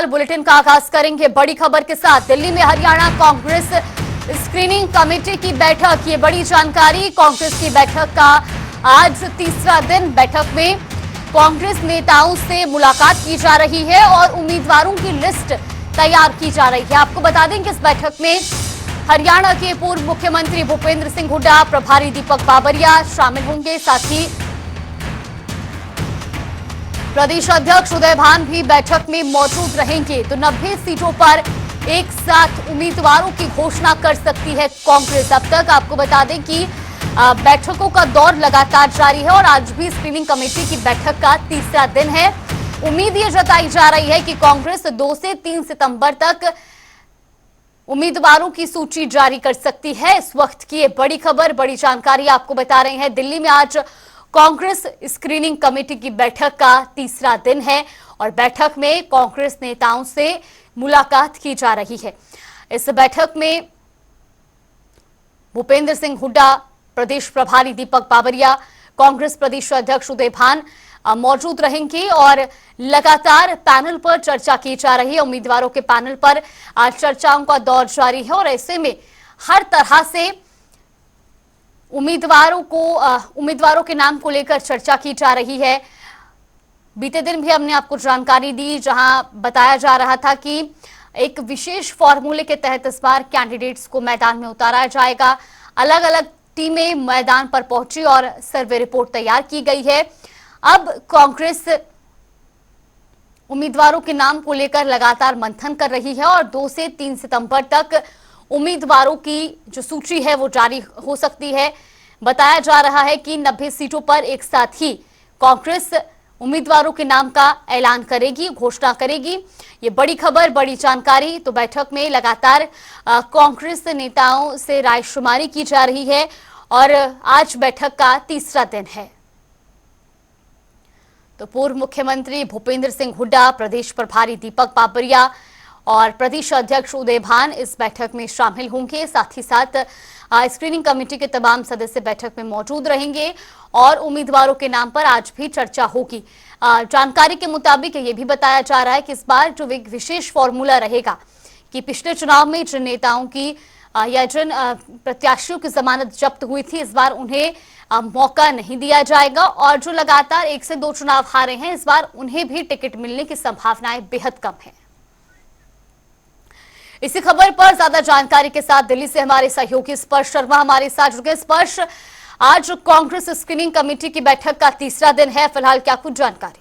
नमस्कार। बुलेटिन का आगाज करेंगे बड़ी खबर के साथ। दिल्ली में हरियाणा कांग्रेस स्क्रीनिंग कमेटी की बैठक, ये बड़ी जानकारी। कांग्रेस की बैठक का आज तीसरा दिन। बैठक में कांग्रेस नेताओं से मुलाकात की जा रही है और उम्मीदवारों की लिस्ट तैयार की जा रही है। आपको बता दें कि इस बैठक में हरियाणा के पूर्व मुख्यमंत्री भूपेंद्र सिंह हुड्डा, प्रभारी दीपक बाबरिया शामिल होंगे। साथ ही प्रदेश अध्यक्ष उदय भान भी बैठक में मौजूद रहेंगे। तो 90 सीटों पर एक साथ उम्मीदवारों की घोषणा कर सकती है कांग्रेस। अब तक आपको बता दें कि बैठकों का दौर लगातार जारी है और आज भी स्क्रीनिंग कमेटी की बैठक का तीसरा दिन है। उम्मीद ये जताई जा रही है कि कांग्रेस 2 से 3 सितंबर तक उम्मीदवारों की सूची जारी कर सकती है। इस वक्त की ये बड़ी खबर, बड़ी जानकारी आपको बता रहे हैं। दिल्ली में आज कांग्रेस स्क्रीनिंग कमेटी की बैठक का तीसरा दिन है और बैठक में कांग्रेस नेताओं से मुलाकात की जा रही है। इस बैठक में भूपेंद्र सिंह हुड्डा, प्रदेश प्रभारी दीपक बाबरिया, कांग्रेस प्रदेश अध्यक्ष उदय भान मौजूद रहेंगे और लगातार पैनल पर चर्चा की जा रही है। उम्मीदवारों के पैनल पर आज चर्चाओं का दौर जारी है और ऐसे में हर तरह से उम्मीदवारों के नाम को लेकर चर्चा की जा रही है। बीते दिन भी हमने आपको जानकारी दी, जहां बताया जा रहा था कि एक विशेष फॉर्मूले के तहत इस बार कैंडिडेट्स को मैदान में उतारा जाएगा। अलग अलग टीमें मैदान पर पहुंची और सर्वे रिपोर्ट तैयार की गई है। अब कांग्रेस उम्मीदवारों के नाम को लेकर लगातार मंथन कर रही है और 2 से 3 सितंबर तक उम्मीदवारों की जो सूची है वो जारी हो सकती है। बताया जा रहा है कि 90 सीटों पर एक साथ ही कांग्रेस उम्मीदवारों के नाम का ऐलान करेगी, घोषणा करेगी। ये बड़ी खबर, बड़ी जानकारी। तो बैठक में लगातार कांग्रेस नेताओं से रायशुमारी की जा रही है और आज बैठक का तीसरा दिन है। तो पूर्व मुख्यमंत्री भूपेंद्र सिंह हुड्डा, प्रदेश प्रभारी दीपक बाबरिया और प्रदेश अध्यक्ष उदय भान इस बैठक में शामिल होंगे। साथ ही साथ स्क्रीनिंग कमेटी के तमाम सदस्य बैठक में मौजूद रहेंगे और उम्मीदवारों के नाम पर आज भी चर्चा होगी। जानकारी के मुताबिक ये भी बताया जा रहा है कि इस बार जो एक विशेष फॉर्मूला रहेगा कि पिछले चुनाव में जिन नेताओं की या जिन प्रत्याशियों की जमानत जब्त हुई थी, इस बार उन्हें मौका नहीं दिया जाएगा और जो लगातार 1 से 2 चुनाव हारे हैं, इस बार उन्हें भी टिकट मिलने की संभावनाएं बेहद कम है। इसी खबर पर ज्यादा जानकारी के साथ दिल्ली से हमारे सहयोगी स्पर्श शर्मा हमारे साथ जुड़ गए। स्पर्श, आज कांग्रेस स्क्रीनिंग कमेटी की बैठक का तीसरा दिन है, फिलहाल क्या कुछ जानकारी?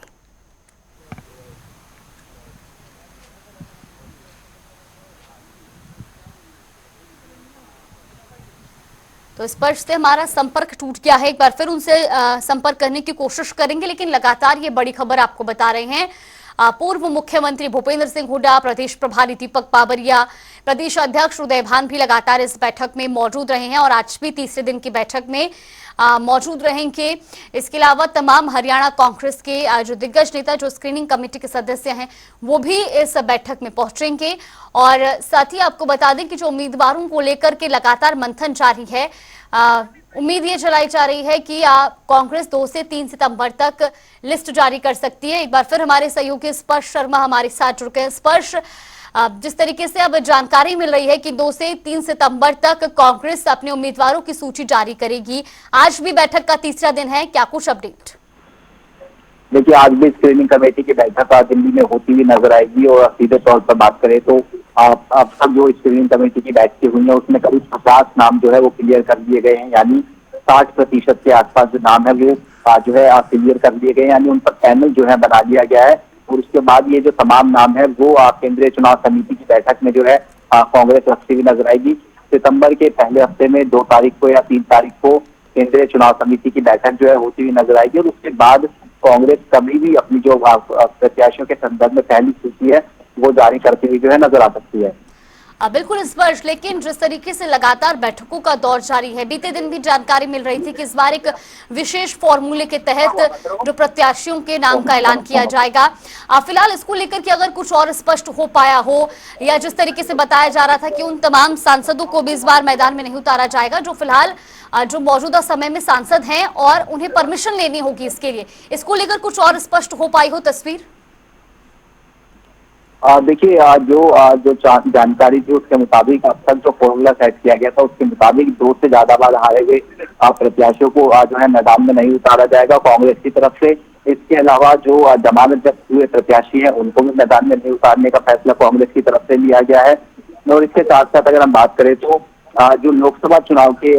तो स्पर्श से हमारा संपर्क टूट गया है, एक बार फिर उनसे संपर्क करने की कोशिश करेंगे, लेकिन लगातार ये बड़ी खबर आपको बता रहे हैं। पूर्व मुख्यमंत्री भूपेंद्र सिंह हुड्डा, प्रदेश प्रभारी दीपक बाबरिया, प्रदेश अध्यक्ष उदय भान भी लगातार इस बैठक में मौजूद रहे हैं और आज भी तीसरे दिन की बैठक में मौजूद रहेंगे। इसके अलावा तमाम हरियाणा कांग्रेस के जो दिग्गज नेता, जो स्क्रीनिंग कमेटी के सदस्य हैं, वो भी इस बैठक में पहुंचेंगे। और साथ ही आपको बता दें कि जो उम्मीदवारों को लेकर के लगातार मंथन जारी है, उम्मीद ये जलाई जा रही है कि कांग्रेस 2 से 3 सितंबर तक लिस्ट जारी कर सकती है। एक बार फिर हमारे सहयोगी स्पर्श शर्मा हमारे साथ जुड़ गए। स्पर्श, जिस तरीके से अब जानकारी मिल रही है कि 2 से 3 सितंबर तक कांग्रेस अपने उम्मीदवारों की सूची जारी करेगी, आज भी बैठक का तीसरा दिन है, क्या कुछ अपडेट? देखिए, आज भी स्क्रीनिंग कमेटी की बैठक दिल्ली में होती हुई नजर आएगी और सीधे तौर पर बात करें तो अब तक जो स्क्रीनिंग कमेटी की बैठकें हुई है उसमें करीब 50 नाम जो है वो क्लियर कर दिए गए हैं, यानी 60% के आसपास जो नाम है वो जो है क्लियर कर दिए गए, यानी उन पर पैनल जो है बना दिया गया है। और उसके बाद ये जो तमाम नाम है वो केंद्रीय चुनाव समिति की बैठक में जो है कांग्रेस रखती हुई नजर आएगी। सितंबर के पहले हफ्ते में 2 तारीख को या 3 तारीख को केंद्रीय चुनाव समिति की बैठक जो है होती हुई नजर आएगी और उसके बाद कांग्रेस कभी भी अपनी जो प्रत्याशियों के संदर्भ में पहली सूची है वो जारी करती हुई जो है नजर आ सकती है। बिल्कुल स्पर्श, लेकिन जिस तरीके से लगातार बैठकों का दौर जारी है, बीते दिन भी जानकारी मिल रही थी कि इस बार एक विशेष फॉर्मूले के तहत जो प्रत्याशियों के नाम का ऐलान किया जाएगा। फिलहाल इसको लेकर के अगर कुछ और स्पष्ट हो पाया हो या जिस तरीके से बताया जा रहा था कि उन तमाम सांसदों को भी इस बार मैदान में नहीं उतारा जाएगा जो फिलहाल जो मौजूदा समय में सांसद हैं और उन्हें परमिशन लेनी होगी इसके लिए, इसको लेकर कुछ और स्पष्ट हो पाई हो तस्वीर? देखिए, जो जानकारी थी उसके मुताबिक अब तक जो फॉर्मूला सेट किया गया था उसके मुताबिक 2 से ज्यादा बार हारे हुए प्रत्याशियों को जो है मैदान में नहीं उतारा जाएगा कांग्रेस की तरफ से। इसके अलावा जो जमानत जब्त हुए प्रत्याशी हैं उनको भी मैदान में नहीं उतारने का फैसला कांग्रेस की तरफ से लिया गया है। और इसके साथ साथ अगर हम बात करें तो जो लोकसभा चुनाव के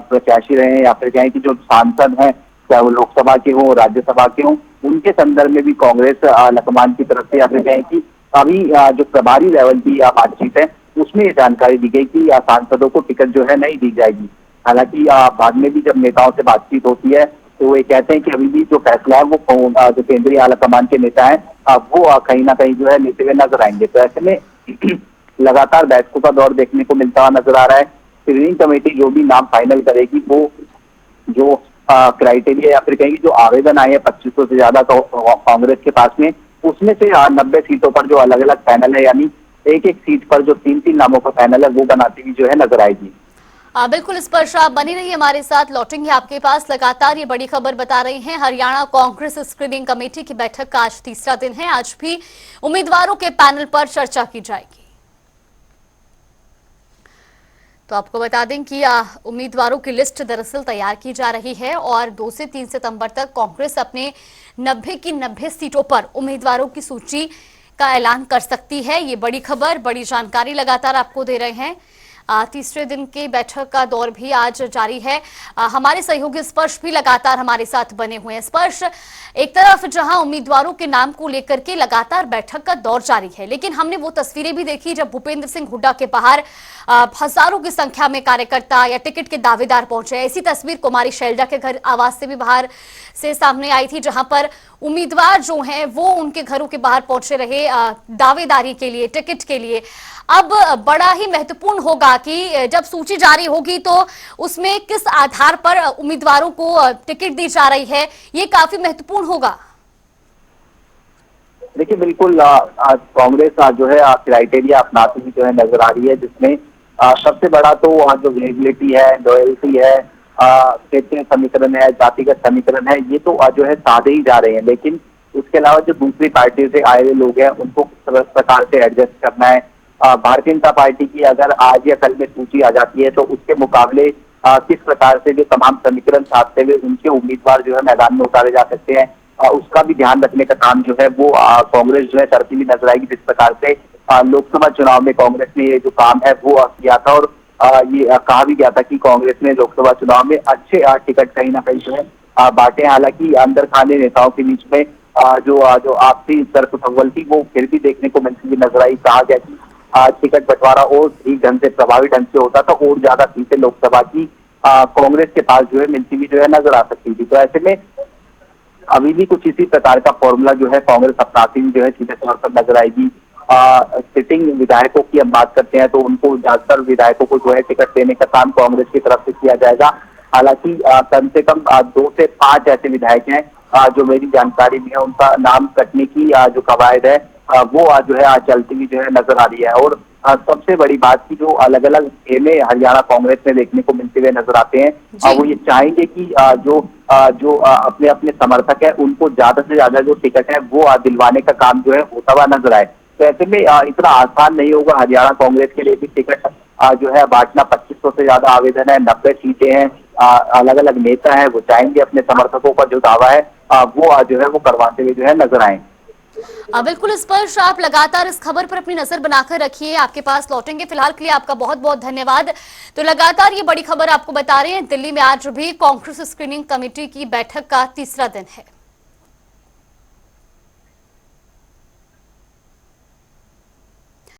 प्रत्याशी रहे हैं या फिर कहें कि जो सांसद हैं, चाहे वो लोकसभा के हों राज्यसभा के हों, उनके संदर्भ में भी कांग्रेस लकमान की तरफ से या फिर कहें कि अभी जो प्रभारी लेवल की बातचीत है उसमें ये जानकारी दी गई कि सांसदों को टिकट जो है नहीं दी जाएगी। हालांकि बाद में भी जब नेताओं से बातचीत होती है तो ये कहते हैं कि अभी भी जो फैसला है वो जो केंद्रीय आलाकमान के नेता है वो कहीं ना कहीं जो है लेते हुए नजर आएंगे। तो ऐसे में लगातार बैठकों का दौर देखने को मिलता हुआ नजर आ रहा है। स्क्रीनिंग कमेटी जो भी नाम फाइनल करेगी वो जो क्राइटेरिया या फिर कहेंगे जो आवेदन आए हैं 2500 से ज्यादा कांग्रेस के पास में, उसमें से 90 सीटों पर जो अलग अलग पैनल है यानी एक एक सीट पर जो 3-3 नामों का पैनल है वो बनाती हुई जो है नजर आएगी। बिल्कुल स्पर्श, आप बनी रहिए हमारे साथ, लौटेंगे आपके पास। लगातार ये बड़ी खबर बता रही हैं, हरियाणा कांग्रेस स्क्रीनिंग कमेटी की बैठक का आज तीसरा दिन है। आज भी उम्मीदवारों के पैनल पर चर्चा की जाएगी। तो आपको बता दें कि उम्मीदवारों की लिस्ट दरअसल तैयार की जा रही है और 2 से 3 सितंबर तक कांग्रेस अपने 90 की 90 सीटों पर उम्मीदवारों की सूची का ऐलान कर सकती है। ये बड़ी खबर, बड़ी जानकारी लगातार आपको दे रहे हैं। तीसरे दिन की बैठक का दौर भी आज जारी है। हमारे सहयोगी स्पर्श भी लगातार हमारे साथ बने हुए हैं। स्पर्श, एक तरफ जहां उम्मीदवारों के नाम को लेकर के लगातार बैठक का दौर जारी है, लेकिन हमने वो तस्वीरें भी देखी जब भूपेंद्र सिंह हुड्डा के बाहर हजारों की संख्या में कार्यकर्ता या टिकट के दावेदार पहुंचे। ऐसी तस्वीर कुमारी शैलजा के घर आवास से भी बाहर से सामने आई थी, जहां पर उम्मीदवार जो हैं वो उनके घरों के बाहर पहुंचे रहे दावेदारी के लिए, टिकट के लिए। अब बड़ा ही महत्वपूर्ण होगा कि जब सूची जारी होगी तो उसमें किस आधार पर उम्मीदवारों को टिकट दी जा रही है, ये काफी महत्वपूर्ण होगा। देखिए, बिल्कुल कांग्रेस जो है क्राइटेरिया अपनाती हुई जो है नजर आ रही है, जिसमें सबसे बड़ा तो जो विजिबिलिटी है, लॉयल्टी है, क्षेत्रीय समीकरण है, जातिगत समीकरण है, ये तो जो है साधे ही जा रहे हैं। लेकिन उसके अलावा जो दूसरी पार्टी से आए हुए लोग हैं उनको किस प्रकार से एडजस्ट करना है। भारतीय जनता पार्टी की अगर आज या कल में सूची आ जाती है तो उसके मुकाबले किस प्रकार से जो तमाम समीकरण साधते हुए उनके उम्मीदवार जो है मैदान में उतारे जा सकते हैं, उसका भी ध्यान रखने का काम जो है वो कांग्रेस जो है करती हुई नजर आएगी। जिस प्रकार से लोकसभा चुनाव में कांग्रेस ने ये जो काम है वो किया था और ये कहा भी गया था कि कांग्रेस ने लोकसभा चुनाव में अच्छे टिकट कहीं ना कहीं जो है बांटे। हालांकि अंदर खाने नेताओं के बीच में जो आपसी सरकुतव्वल थी वो फिर भी देखने को मिलती हुई नजर आई। कहा गया कि टिकट बंटवारा और ठीक ढंग से, प्रभावी ढंग से होता तो और ज्यादा सीटें लोकसभा की कांग्रेस के पास जो है मिलती हुई जो है नजर आ सकती थी। तो ऐसे में अभी भी कुछ इसी प्रकार का फॉर्मूला जो है कांग्रेस अपनाती हुई जो है सीधे तौर पर नजर आएगी। सिटिंग विधायकों की हम बात करते हैं तो उनको ज्यादातर विधायकों को जो है टिकट देने का काम कांग्रेस की तरफ से किया जाएगा। हालांकि कम से कम 2 से 5 ऐसे विधायक हैं जो मेरी जानकारी में है, उनका नाम कटने की जो कवायद है वो जो है चलती हुई जो है नजर आ रही है। और सबसे बड़ी बात की जो अलग अलग खेमे हरियाणा कांग्रेस में देखने को मिलते हुए नजर आते हैं, वो ये चाहेंगे कि जो अपने अपने समर्थक है उनको ज्यादा से ज्यादा जो टिकट है वो दिलवाने का काम जो है होता हुआ नजर आए। तो ऐसे में इतना आसान नहीं होगा हरियाणा कांग्रेस के लिए भी टिकट जो है बांटना। 2500 से ज्यादा आवेदन है, 90 सीटें हैं, अलग अलग नेता है, वो चाहेंगे अपने समर्थकों का जो दावा है वो जो है वो करवाते हुए जो है नजर आए। बिल्कुल स्पर्श, आप लगातार इस खबर पर अपनी नजर बनाकर रखिए, आपके पास लौटेंगे। फिलहाल के लिए आपका बहुत बहुत धन्यवाद। तो लगातार ये बड़ी खबर आपको बता रहे हैं, दिल्ली में आज भी कांग्रेस स्क्रीनिंग कमेटी की बैठक का तीसरा दिन है।